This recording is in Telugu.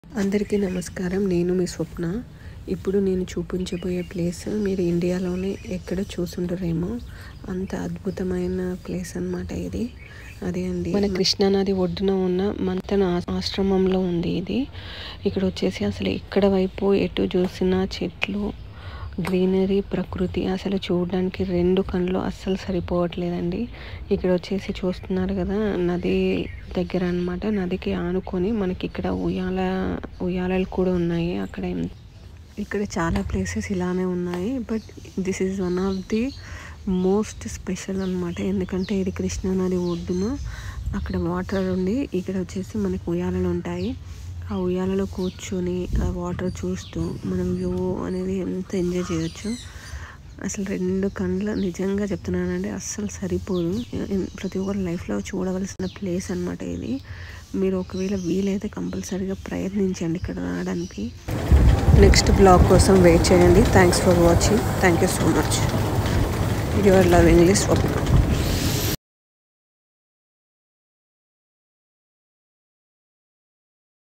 అందరికీ నమస్కారం. నేను మీ స్వప్న. ఇప్పుడు నేను చూపించబోయే ప్లేస్ మీరు ఇండియాలోనే ఎక్కడ చూసుండరేమో, అంత అద్భుతమైన ప్లేస్ అన్నమాట ఇది. అదే అండి, మన కృష్ణానది ఒడ్డున ఉన్న మంతన ఆశ్రమంలో ఉంది ఇది. ఇక్కడ వచ్చేసి అసలు ఇక్కడ వైపు ఎటు చూసినా చెట్లు, గ్రీనరీ, ప్రకృతి అసలు చూడడానికి రెండు కళ్ళు అస్సలు సరిపోవట్లేదండి. ఇక్కడ వచ్చేసి చూస్తున్నారు కదా, నది దగ్గర అన్నమాట. నదికి ఆనుకొని మనకి ఇక్కడ ఉయ్యాలలు కూడా ఉన్నాయి. ఇక్కడ చాలా ప్లేసెస్ ఇలానే ఉన్నాయి, but this is one of the most special అన్నమాట. ఎందుకంటే ఇది కృష్ణానది ఒడ్డున అక్కడ వాటర్ ఉండి ఇక్కడ వచ్చేసి మనకు ఉయ్యాలలు ఉంటాయి. ఆ ఉయ్యాలలో కూర్చొని ఆ వాటర్ చూస్తూ మనం వ్యూ అనేది ఎంత ఎంజాయ్ చేయొచ్చు. అసలు రెండు కళ్ళు నిజంగా చెప్తున్నానండి, అస్సలు సరిపోదు. ప్రతి ఒక్కరు లైఫ్లో చూడవలసిన ప్లేస్ అన్నమాట ఇది. మీరు ఒకవేళ వీలైతే కంపల్సరీగా ప్రయత్నించండి ఇక్కడ రావడానికి. నెక్స్ట్ బ్లాగ్ కోసం వెయిట్ చేయండి. Thanks for watching. Thank you so much. Your lovingly Swapna.